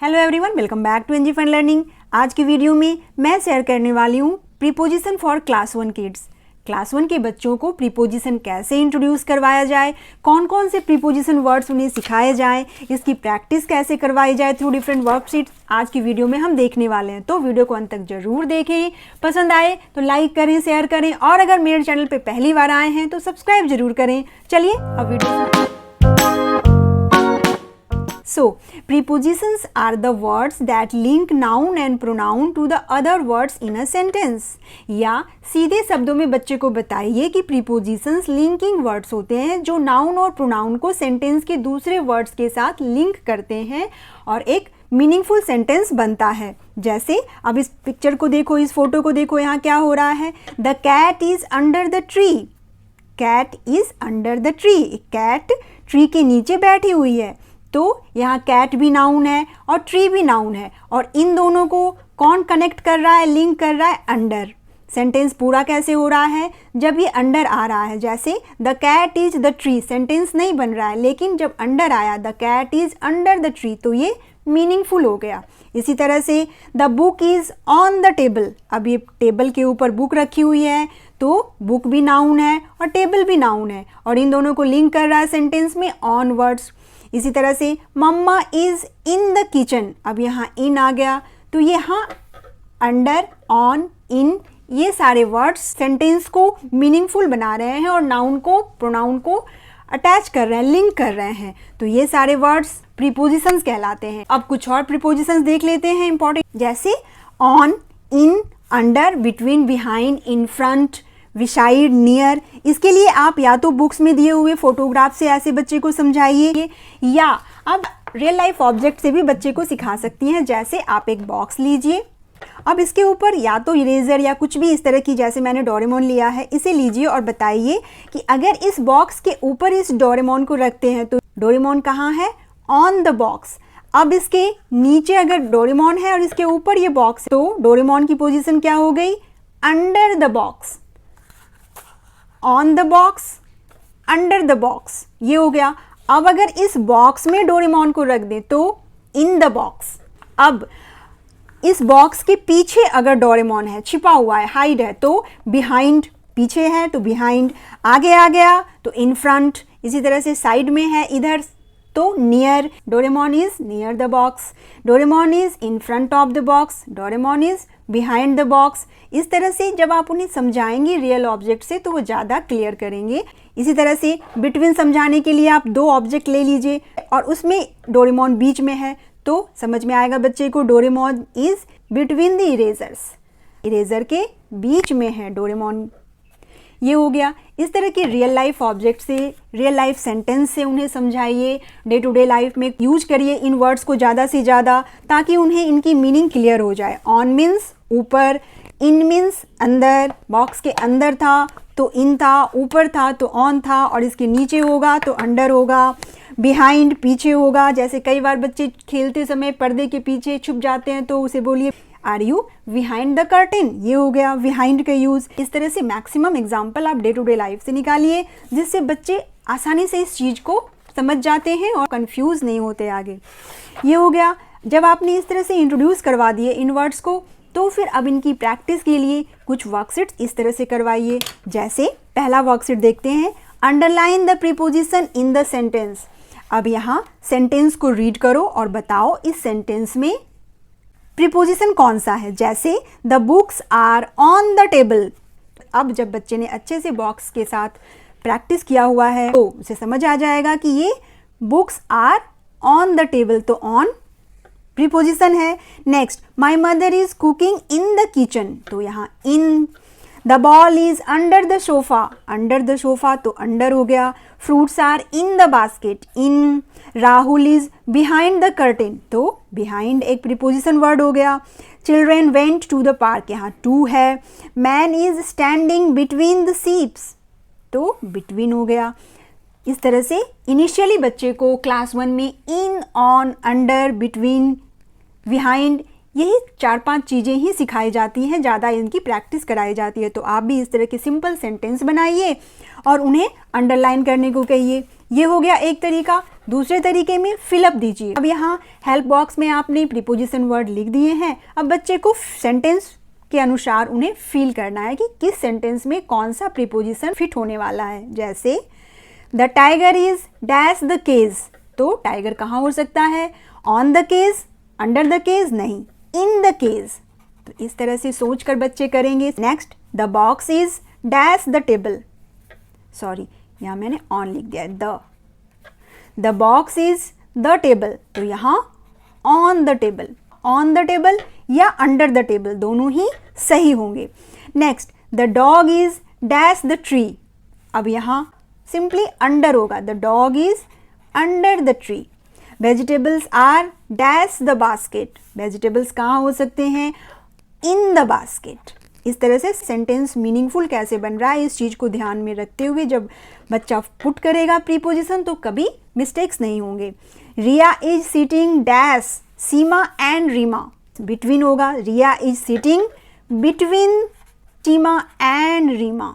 Hello everyone, welcome back to NG fun learning. आज की video में मैं शेयर करने वाली हूँ preposition for class 1 kids. Class 1 के बच्चों को प्रीपोजिशन कैसे इंट्रोड्यूस करवाया जाए, कौन कौन से प्रीपोजिशन वर्ड्स उन्हें सिखाए जाएं, इसकी प्रैक्टिस कैसे करवाई जाए थ्रू डिफरेंट वर्कशीट्स आज की वीडियो में हम देखने वाले हैं। तो वीडियो को अंत तक जरूर देखें, पसंद आए तो लाइक करें, शेयर करें और अगर मेरे चैनल पर पहली बार आए हैं तो सब्सक्राइब जरूर करें। चलिए अब video. So, prepositions are the words that link noun and pronoun to the other words in a sentence। या सीधे शब्दों में बच्चे को बताइए कि prepositions linking words होते हैं जो नाउन और प्रोनाउन को सेंटेंस के दूसरे वर्ड्स के साथ लिंक करते हैं और एक मीनिंगफुल सेंटेंस बनता है। जैसे अब इस पिक्चर को देखो, इस फोटो को देखो, यहाँ क्या हो रहा है। The cat is under the tree. Cat is under the tree. Cat tree के नीचे बैठी हुई है। तो यहाँ कैट भी नाउन है और ट्री भी नाउन है और इन दोनों को कौन कनेक्ट कर रहा है, लिंक कर रहा है? अंडर। सेंटेंस पूरा कैसे हो रहा है? जब ये अंडर आ रहा है। जैसे the cat is the tree, sentence नहीं बन रहा है, लेकिन जब अंडर आया the cat is under the tree तो ये मीनिंगफुल हो गया। इसी तरह से the book is on the table. अब ये टेबल के ऊपर बुक रखी हुई है तो बुक भी नाउन है और टेबल भी नाउन है और इन दोनों को लिंक कर रहा है सेंटेंस में ऑन वर्ड्स। इसी तरह से मम्मा इज इन द किचन। अब यहाँ इन आ गया तो यहाँ अंडर, ऑन, इन ये सारे वर्ड्स सेंटेंस को मीनिंगफुल बना रहे हैं और नाउन को प्रोनाउन को अटैच कर रहे हैं, लिंक कर रहे हैं। तो ये सारे वर्ड्स प्रीपोजिशंस कहलाते हैं। अब कुछ और प्रीपोजिशंस देख लेते हैं इंपॉर्टेंट, जैसे on, in, under, between, behind, in front, beside, near. इसके लिए आप या तो बुक्स में दिए हुए फोटोग्राफ से ऐसे बच्चे को समझाइए या अब रियल लाइफ ऑब्जेक्ट से भी बच्चे को सिखा सकती हैं। जैसे आप एक बॉक्स लीजिए, अब इसके ऊपर या तो इरेजर या कुछ भी इस तरह की, जैसे मैंने डोरेमोन लिया है, इसे लीजिए और बताइए कि अगर इस बॉक्स के ऊपर इस डोरेमोन को रखते हैं तो डोरेमोन कहाँ है? On the box. अब इसके नीचे अगर डोरेमोन है और इसके ऊपर ये बॉक्स है तो डोरेमोन की पोजीशन क्या हो गई? Under the box. On the box, under the box, ये हो गया। अब अगर इस बॉक्स में डोरेमोन को रख दें तो इन द बॉक्स। अब इस बॉक्स के पीछे अगर डोरेमोन है, छिपा हुआ है, हाइड है, तो बिहाइंड, पीछे है तो बिहाइंड। आगे आ गया तो इन फ्रंट। इसी तरह से साइड में है इधर तो near. Doraemon is near the box. Doraemon is in front of the box. Doraemon is behind the box. इस तरह से जब आप उन्हें समझाएंगे रियल ऑब्जेक्ट से तो वो ज़्यादा क्लियर करेंगे। इसी तरह से बिटवीन समझाने के लिए आप दो ऑब्जेक्ट ले लीजिए और उसमें डोरेमोन बीच में है तो समझ में आएगा बच्चे को Doraemon is between the erasers. Eraser के बीच में है डोरेमोन, ये हो गया। इस तरह के रियल लाइफ ऑब्जेक्ट से, रियल लाइफ सेंटेंस से उन्हें समझाइए। डे टू डे लाइफ में यूज करिए इन वर्ड्स को ज़्यादा से ज़्यादा ताकि उन्हें इनकी मीनिंग क्लियर हो जाए। ऑन मीन्स ऊपर, इन मीन्स अंदर, बॉक्स के अंदर था तो इन था, ऊपर था तो ऑन था और इसके नीचे होगा तो अंडर होगा। बिहाइंड पीछे होगा, जैसे कई बार बच्चे खेलते समय पर्दे के पीछे छुप जाते हैं तो उसे बोलिए are you behind the curtain, ये हो गया बिहाइंड का यूज। इस तरह से मैक्सिमम एग्जाम्पल आप डे टू डे लाइफ से निकालिए जिससे बच्चे आसानी से इस चीज़ को समझ जाते हैं और कंफ्यूज नहीं होते आगे। ये हो गया। जब आपने इस तरह से इंट्रोड्यूस करवा दिए इन वर्ड्स को तो फिर अब इनकी प्रैक्टिस के लिए कुछ वर्कशीट्स इस तरह से करवाइए। जैसे पहला वर्कशीट देखते हैं, underline the preposition in the sentence. अब यहाँ सेंटेंस को रीड करो और बताओ इस सेंटेंस में प्रीपोजिशन कौन सा है। जैसे the books are on the table. अब जब बच्चे ने अच्छे से बॉक्स के साथ प्रैक्टिस किया हुआ है तो उसे समझ आ जाएगा कि ये books are on the table तो ऑन प्रीपोजिशन है। Next, my mother is cooking in the kitchen तो यहाँ in. The ball is under the sofa. Under the sofa तो अंडर हो गया। Fruits are in the basket, in. Rahul is behind the curtain तो behind एक preposition word हो गया। Children went to the park, यहाँ टू है। Man is standing between the seats तो बिटवीन हो गया। इस तरह से इनिशियली बच्चे को क्लास 1 में इन, ऑन, अंडर, बिटवीन, बिहाइंड यही 4-5 चीज़ें ही सिखाई जाती हैं, ज़्यादा इनकी प्रैक्टिस कराई जाती है। तो आप भी इस तरह के सिंपल सेंटेंस बनाइए और उन्हें अंडरलाइन करने को कहिए। ये हो गया एक तरीका। दूसरे तरीके में फिलअप दीजिए। अब यहाँ हेल्प बॉक्स में आपने प्रीपोजिशन वर्ड लिख दिए हैं। अब बच्चे को सेंटेंस के अनुसार उन्हें फील करना है कि किस सेंटेंस में कौन सा प्रीपोजिशन फिट होने वाला है। जैसे the tiger is dash the cage, तो टाइगर कहाँ हो सकता है? On the cage, under the cage नहीं, इन द केज। तो इस तरह से सोच कर बच्चे करेंगे। Next, the box is dash the table, sorry यहाँ मैंने ऑन लिख दिया the box is the table, तो यहाँ on the table, on the table या अंडर द टेबल दोनों ही सही होंगे। Next, the dog is dash the tree, अब यहाँ सिंपली अंडर होगा, the dog is under the tree. Vegetables are dash the basket, vegetables कहाँ हो सकते हैं? In the basket. इस तरह से सेंटेंस मीनिंगफुल कैसे बन रहा है इस चीज़ को ध्यान में रखते हुए जब बच्चा पुट करेगा प्रीपोजिशन तो कभी मिस्टेक्स नहीं होंगे। Riya is sitting dash Seema and Reema, between होगा, Riya is sitting between Seema and Reema,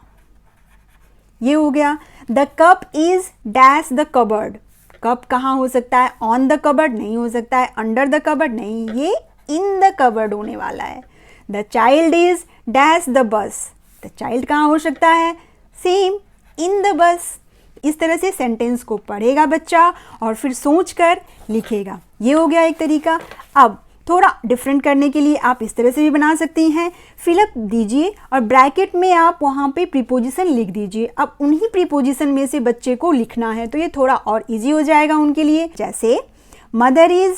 ये हो गया। The cup is dash the cupboard, cup कहाँ हो सकता है? ऑन द कबर्ड नहीं हो सकता है, अंडर द कबर्ड नहीं, ये इन द कबर्ड होने वाला है। The child is dash the bus, the child कहाँ हो सकता है? Same, in the bus. इस तरह से सेंटेंस को पढ़ेगा बच्चा और फिर सोचकर लिखेगा। ये हो गया एक तरीका। अब थोड़ा डिफरेंट करने के लिए आप इस तरह से भी बना सकती हैं, फिलअप दीजिए और ब्रैकेट में आप वहाँ पे प्रीपोजिशन लिख दीजिए। अब उन्हीं प्रीपोजिशन में से बच्चे को लिखना है तो ये थोड़ा और इजी हो जाएगा उनके लिए। जैसे mother is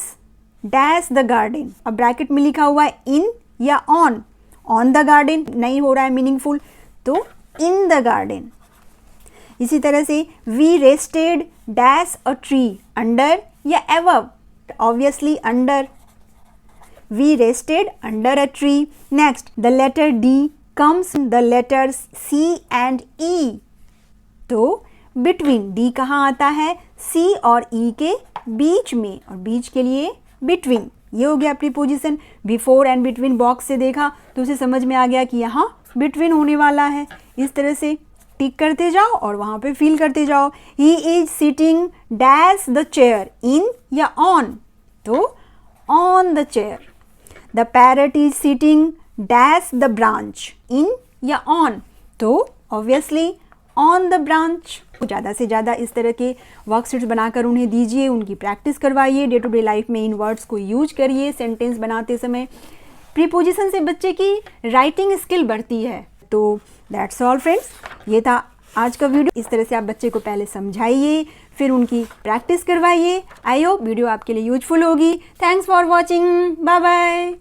dash the garden, अब ब्रैकेट में लिखा हुआ है इन या ऑन, ऑन द गार्डन नहीं हो रहा है मीनिंगफुल, तो इन द गार्डन। इसी तरह से we rested dash a tree, under या above, obviously under, we rested under a tree. Next, the letter D comes the letters C and E, तो बिटवीन, डी कहाँ आता है? सी और ई के बीच में, और बीच के लिए बिटवीन। ये हो गया preposition. Before and between box से देखा तो उसे समझ में आ गया कि यहाँ बिटवीन होने वाला है। इस तरह से टिक करते जाओ और वहाँ पे फिल करते जाओ। He is sitting dash the chair, in या ऑन, तो on the chair. The parrot is sitting dash the branch, in या ऑन, तो ऑब्वियसली ऑन द ब्रांच। ज़्यादा से ज़्यादा इस तरह के वर्कशीट्स बनाकर उन्हें दीजिए, उनकी प्रैक्टिस करवाइए, डे टू डे लाइफ में इन वर्ड्स को यूज करिए सेंटेंस बनाते समय। प्रीपोजिशन से बच्चे की राइटिंग स्किल बढ़ती है। तो दैट्स ऑल फ्रेंड्स, ये था आज का वीडियो। इस तरह से आप बच्चे को पहले समझाइए, फिर उनकी प्रैक्टिस करवाइए। आई होप वीडियो आपके लिए यूजफुल होगी। Thanks for watching, bye bye.